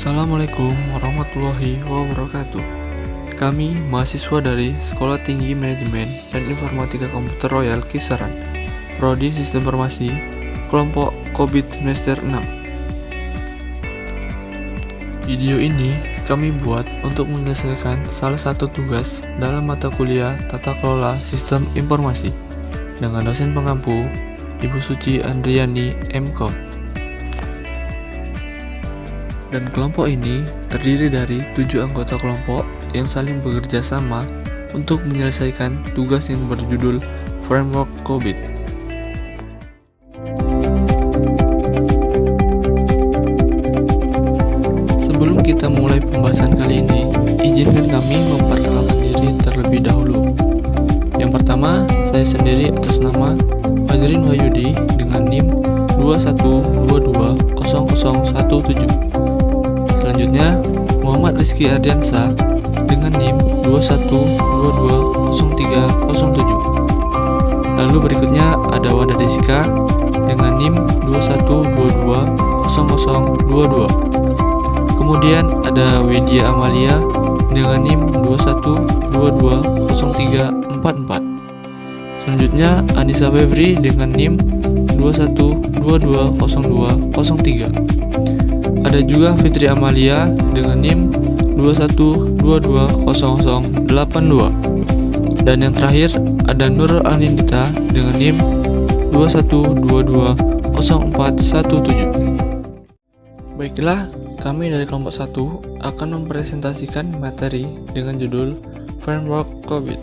Assalamualaikum warahmatullahi wabarakatuh. Kami mahasiswa dari Sekolah Tinggi Manajemen dan Informatika Komputer Royal Kisaran, Prodi Sistem Informasi, kelompok COVID semester 6. Video ini kami buat untuk menyelesaikan salah satu tugas dalam mata kuliah Tata Kelola Sistem Informasi dengan dosen pengampu Ibu Suci Andriani M.Com. Dan kelompok ini terdiri dari 7 anggota kelompok yang saling bekerja sama untuk menyelesaikan tugas yang berjudul Framework COVID. Sebelum kita mulai pembahasan kali ini, izinkan kami memperkenalkan diri terlebih dahulu. Yang pertama, saya sendiri atas nama Fajrin Wahyudi dengan NIM 21220017. Selanjutnya, Muhammad Rizky Ardiansa dengan NIM 21220307. Lalu berikutnya ada Wanda Desika dengan NIM 21220022. Kemudian ada Widya Amalia dengan NIM 21220344. Selanjutnya Anissa Febri dengan NIM 21220203. Ada juga Fitri Amalia dengan NIM 21220082. Dan yang terakhir ada Nurul Anindita dengan NIM 21220417. Baiklah, kami dari kelompok 1 akan mempresentasikan materi dengan judul Framework COVID.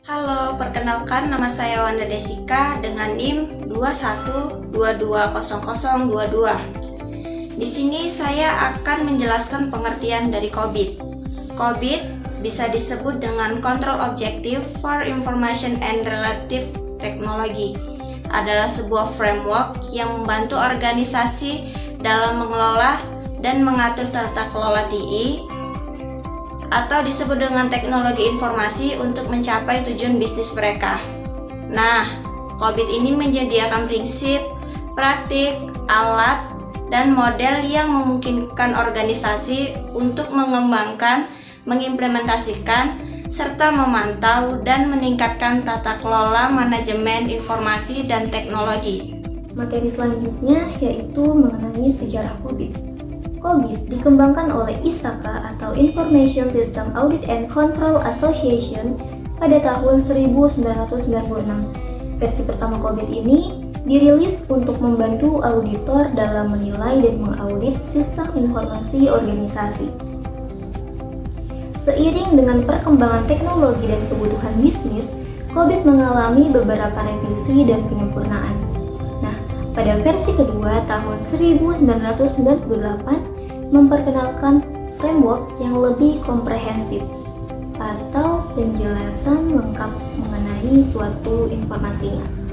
Halo, perkenalkan nama saya Wanda Desika dengan NIM 21220022. Di sini saya akan menjelaskan pengertian dari COVID. COVID bisa disebut dengan Control Objective for Information and Relative Technology. Adalah sebuah framework yang membantu organisasi dalam mengelola dan mengatur tata kelola TI atau disebut dengan teknologi informasi untuk mencapai tujuan bisnis mereka. Nah, COVID ini menyediakan prinsip, praktik, alat, dan model yang memungkinkan organisasi untuk mengembangkan, mengimplementasikan, serta memantau dan meningkatkan tata kelola manajemen informasi dan teknologi. Materi selanjutnya yaitu mengenai sejarah COVID. COVID dikembangkan oleh ISACA atau Information System Audit and Control Association pada tahun 1996. Versi pertama COVID ini dirilis untuk membantu auditor dalam menilai dan mengaudit sistem informasi organisasi. Seiring dengan perkembangan teknologi dan kebutuhan bisnis, COVID mengalami beberapa revisi dan penyempurnaan. Nah, pada versi kedua tahun 1998 memperkenalkan framework yang lebih komprehensif atau penjelasan lengkap mengenai suatu informasinya.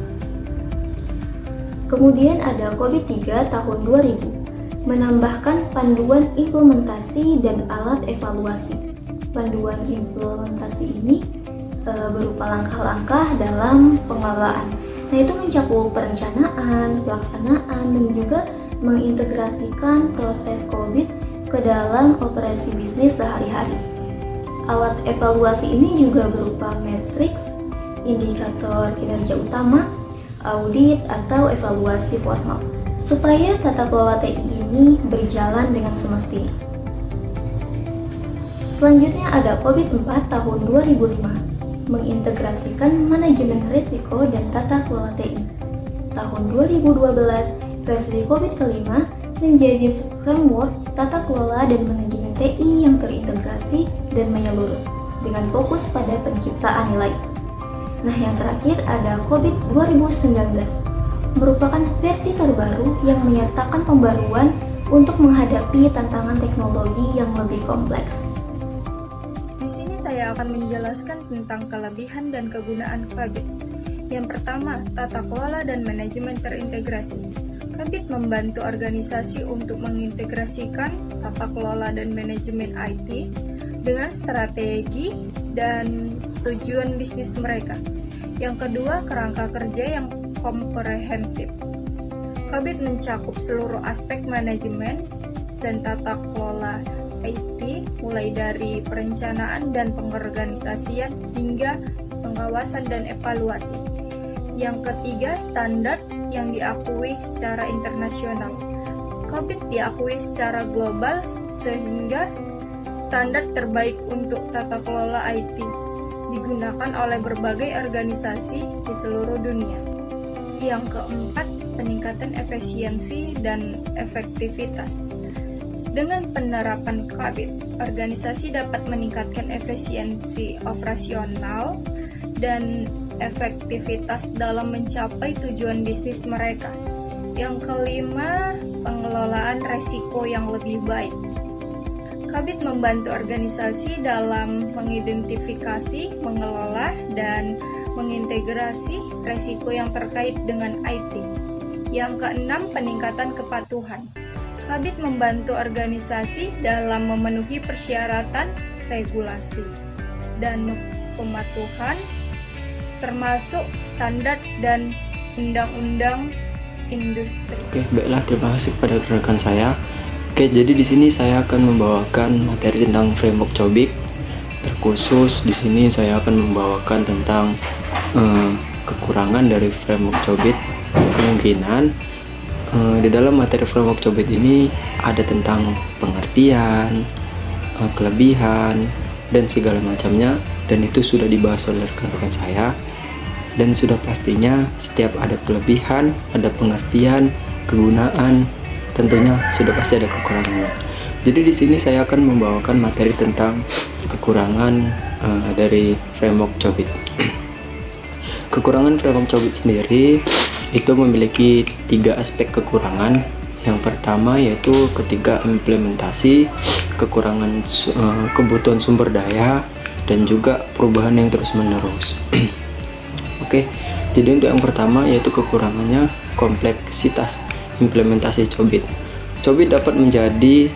Kemudian ada COVID-3 tahun 2000, menambahkan panduan implementasi dan alat evaluasi. Panduan implementasi ini berupa langkah-langkah dalam pengelolaan. Nah, itu mencakup perencanaan, pelaksanaan, dan juga mengintegrasikan proses COVID ke dalam operasi bisnis sehari-hari. Alat evaluasi ini juga berupa matriks, indikator kinerja utama, audit atau evaluasi formal, supaya tata kelola TI ini berjalan dengan semestinya. Selanjutnya ada COVID-4 tahun 2005, mengintegrasikan manajemen risiko dan tata kelola TI. Tahun 2012, versi COVID kelima menjadi framework tata kelola dan manajemen TI yang terintegrasi dan menyeluruh, dengan fokus pada penciptaan nilai. Nah, yang terakhir ada COVID 2019, merupakan versi terbaru yang menyertakan pembaruan untuk menghadapi tantangan teknologi yang lebih kompleks. Di sini saya akan menjelaskan tentang kelebihan dan kegunaan COVID. Yang pertama, tata kelola dan manajemen terintegrasi. COVID membantu organisasi untuk mengintegrasikan tata kelola dan manajemen IT dengan strategi dan tujuan bisnis mereka. Yang kedua, kerangka kerja yang komprehensif. COVID mencakup seluruh aspek manajemen dan tata kelola IT, mulai dari perencanaan dan pengorganisasian hingga pengawasan dan evaluasi. Yang ketiga, standar yang diakui secara internasional. COBIT diakui secara global sehingga standar terbaik untuk tata kelola IT digunakan oleh berbagai organisasi di seluruh dunia. Yang keempat, peningkatan efisiensi dan efektivitas. Dengan penerapan COBIT, organisasi dapat meningkatkan efisiensi operasional dan efektivitas dalam mencapai tujuan bisnis mereka. Yang kelima, pengelolaan resiko yang lebih baik. COBIT membantu organisasi dalam mengidentifikasi, mengelola, dan mengintegrasi resiko yang terkait dengan IT. Yang keenam, peningkatan kepatuhan. COBIT membantu organisasi dalam memenuhi persyaratan regulasi dan kepatuhan, termasuk standar dan undang-undang industri. Oke, baiklah, terima kasih kepada rekan saya. Oke, jadi di sini saya akan membawakan materi tentang framework COBIT. Terkhusus di sini saya akan membawakan tentang kekurangan dari framework COBIT. Kemungkinan di dalam materi framework COBIT ini ada tentang pengertian, kelebihan, dan segala macamnya, dan itu sudah dibahas oleh rekan-rekan saya. Dan sudah pastinya setiap ada kelebihan, ada pengertian, kegunaan, tentunya sudah pasti ada kekurangannya. Jadi di sini saya akan membawakan materi tentang kekurangan dari framework COBIT. Kekurangan framework COBIT sendiri itu memiliki 3 aspek kekurangan. Yang pertama yaitu ketika implementasi, kekurangan kebutuhan sumber daya, dan juga perubahan yang terus-menerus. Oke, jadi untuk yang pertama yaitu kekurangannya kompleksitas implementasi COBIT. COBIT dapat menjadi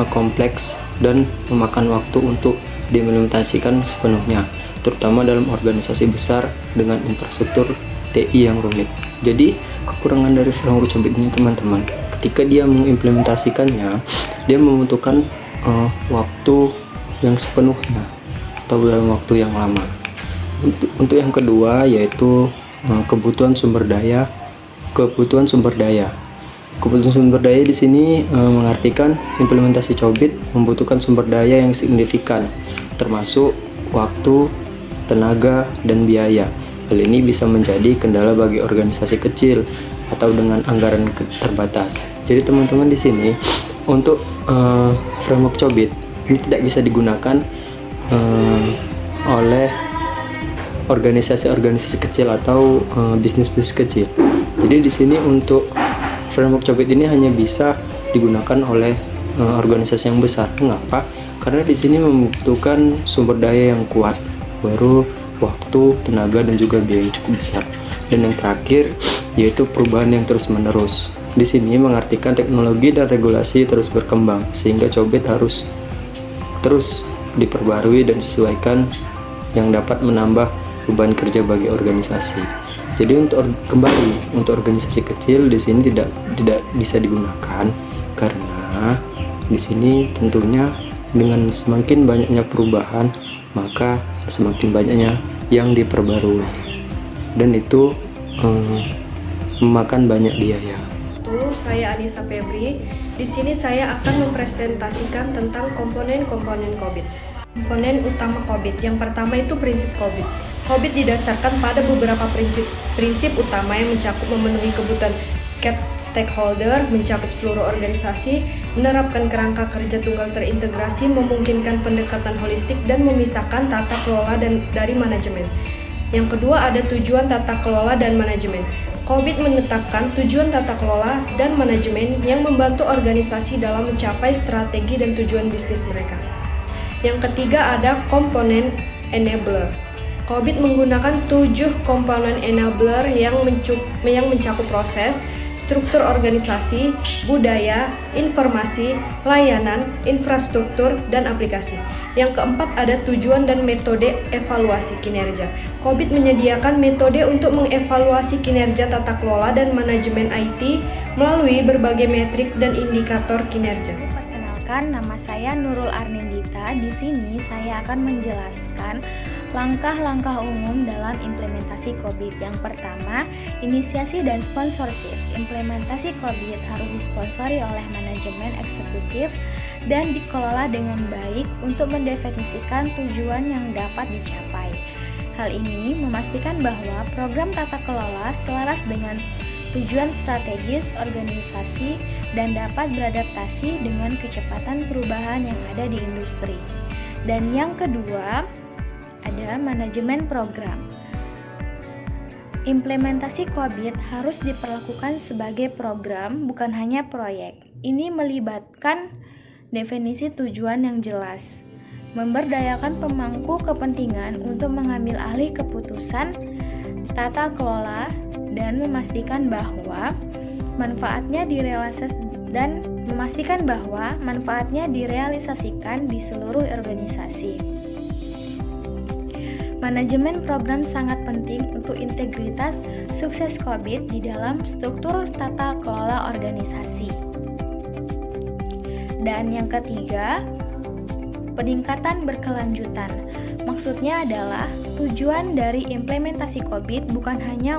kompleks dan memakan waktu untuk diimplementasikan sepenuhnya, terutama dalam organisasi besar dengan infrastruktur TI yang rumit. Jadi kekurangan dari framework COBIT ini teman-teman, ketika dia mengimplementasikannya, dia membutuhkan waktu yang sepenuhnya atau dalam waktu yang lama. Untuk yang kedua yaitu kebutuhan sumber daya. Kebutuhan sumber daya di sini mengartikan implementasi COBIT membutuhkan sumber daya yang signifikan, termasuk waktu, tenaga, dan biaya. Hal ini bisa menjadi kendala bagi organisasi kecil atau dengan anggaran terbatas. Jadi teman-teman di sini untuk framework COBIT ini tidak bisa digunakan oleh organisasi-organisasi kecil atau bisnis-bisnis kecil. Jadi di sini untuk framework COBIT ini hanya bisa digunakan oleh organisasi yang besar. Mengapa? Karena di sini membutuhkan sumber daya yang kuat, baru waktu, tenaga, dan juga biaya yang cukup besar. Dan yang terakhir yaitu perubahan yang terus-menerus. Di sini mengartikan teknologi dan regulasi terus berkembang, sehingga COBIT harus terus diperbarui dan disesuaikan yang dapat menambah beban kerja bagi organisasi. Jadi untuk organisasi kecil di sini tidak bisa digunakan, karena di sini tentunya dengan semakin banyaknya perubahan maka semakin banyaknya yang diperbarui, dan itu memakan banyak biaya. Saya Anissa Febri. Di sini saya akan mempresentasikan tentang komponen-komponen COBIT. Komponen utama COBIT. Yang pertama itu prinsip COBIT. COBIT didasarkan pada beberapa prinsip utama yang mencakup memenuhi kebutuhan stakeholder, mencakup seluruh organisasi, menerapkan kerangka kerja tunggal terintegrasi, memungkinkan pendekatan holistik, dan memisahkan tata kelola dari manajemen. Yang kedua ada tujuan tata kelola dan manajemen. COBIT menetapkan tujuan tata kelola dan manajemen yang membantu organisasi dalam mencapai strategi dan tujuan bisnis mereka. Yang ketiga ada komponen enabler. COBIT menggunakan 7 komponen enabler yang mencakup proses, struktur organisasi, budaya, informasi, layanan, infrastruktur, dan aplikasi. Yang keempat ada tujuan dan metode evaluasi kinerja. COBIT menyediakan metode untuk mengevaluasi kinerja tata kelola dan manajemen IT melalui berbagai metrik dan indikator kinerja. Perkenalkan, nama saya Nurul Arnindita. Di sini saya akan menjelaskan langkah-langkah umum dalam implementasi COVID. Yang pertama, inisiasi dan sponsorship. Implementasi COVID harus disponsori oleh manajemen eksekutif dan dikelola dengan baik untuk mendefinisikan tujuan yang dapat dicapai. Hal ini memastikan bahwa program tata kelola selaras dengan tujuan strategis organisasi dan dapat beradaptasi dengan kecepatan perubahan yang ada di industri. Dan yang kedua, ada manajemen program. Implementasi COVID harus diperlakukan sebagai program, bukan hanya proyek. Ini melibatkan definisi tujuan yang jelas, memberdayakan pemangku kepentingan untuk mengambil alih keputusan tata kelola dan memastikan bahwa manfaatnya direalisasikan di seluruh organisasi. Manajemen program sangat penting untuk integritas sukses COVID di dalam struktur tata kelola organisasi. Dan yang ketiga, peningkatan berkelanjutan. Maksudnya adalah tujuan dari implementasi COVID bukan hanya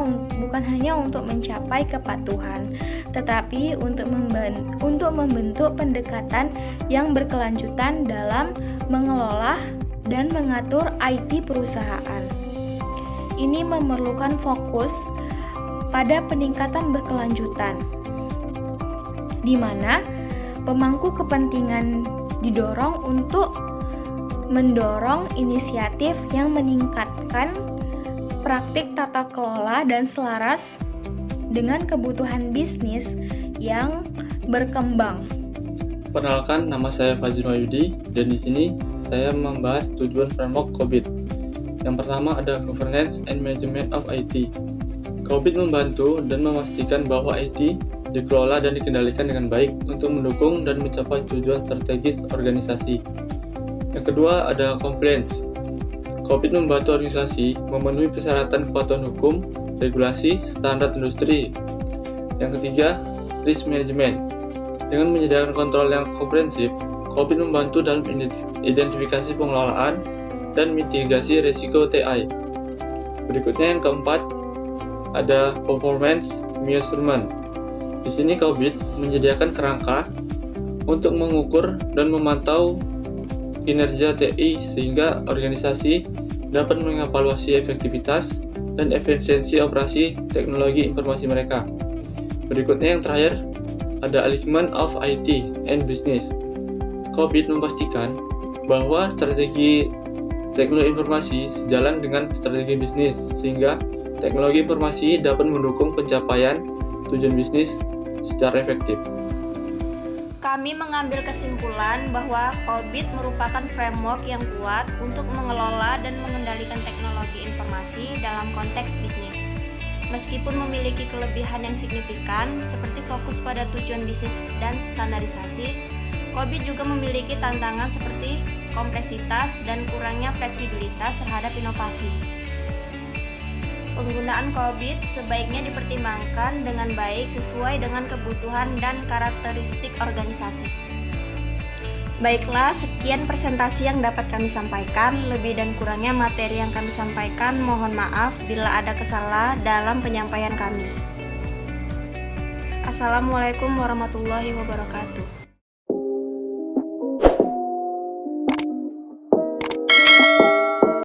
untuk mencapai kepatuhan, tetapi untuk membentuk pendekatan yang berkelanjutan dalam mengelola dan mengatur IT perusahaan. Ini memerlukan fokus pada peningkatan berkelanjutan, di mana pemangku kepentingan didorong untuk mendorong inisiatif yang meningkatkan praktik tata kelola dan selaras dengan kebutuhan bisnis yang berkembang. Perkenalkan, nama saya Fazil Wahyudi dan di sini saya membahas tujuan framework COVID. Yang pertama ada governance and management of IT. COVID membantu dan memastikan bahwa IT dikelola dan dikendalikan dengan baik untuk mendukung dan mencapai tujuan strategis organisasi. Yang kedua ada compliance. COVID membantu organisasi memenuhi persyaratan kepatuhan hukum, regulasi, standar industri. Yang ketiga, risk management. Dengan menyediakan kontrol yang komprehensif, COVID membantu dalam identifikasi pengelolaan dan mitigasi risiko TI. Berikutnya yang keempat, ada performance measurement. Di sini COVID menyediakan kerangka untuk mengukur dan memantau kinerja TI sehingga organisasi dapat mengevaluasi efektivitas dan efisiensi operasi teknologi informasi mereka. Berikutnya yang terakhir, ada alignment of IT and business. COVID memastikan bahwa strategi teknologi informasi sejalan dengan strategi bisnis sehingga teknologi informasi dapat mendukung pencapaian tujuan bisnis secara efektif. Kami mengambil kesimpulan bahwa COVID merupakan framework yang kuat untuk mengelola dan mengendalikan teknologi informasi dalam konteks bisnis. Meskipun memiliki kelebihan yang signifikan seperti fokus pada tujuan bisnis dan standarisasi, COVID juga memiliki tantangan seperti kompleksitas dan kurangnya fleksibilitas terhadap inovasi. Penggunaan COVID sebaiknya dipertimbangkan dengan baik sesuai dengan kebutuhan dan karakteristik organisasi. Baiklah, sekian presentasi yang dapat kami sampaikan. Lebih dan kurangnya materi yang kami sampaikan, mohon maaf bila ada kesalahan dalam penyampaian kami. Assalamualaikum warahmatullahi wabarakatuh.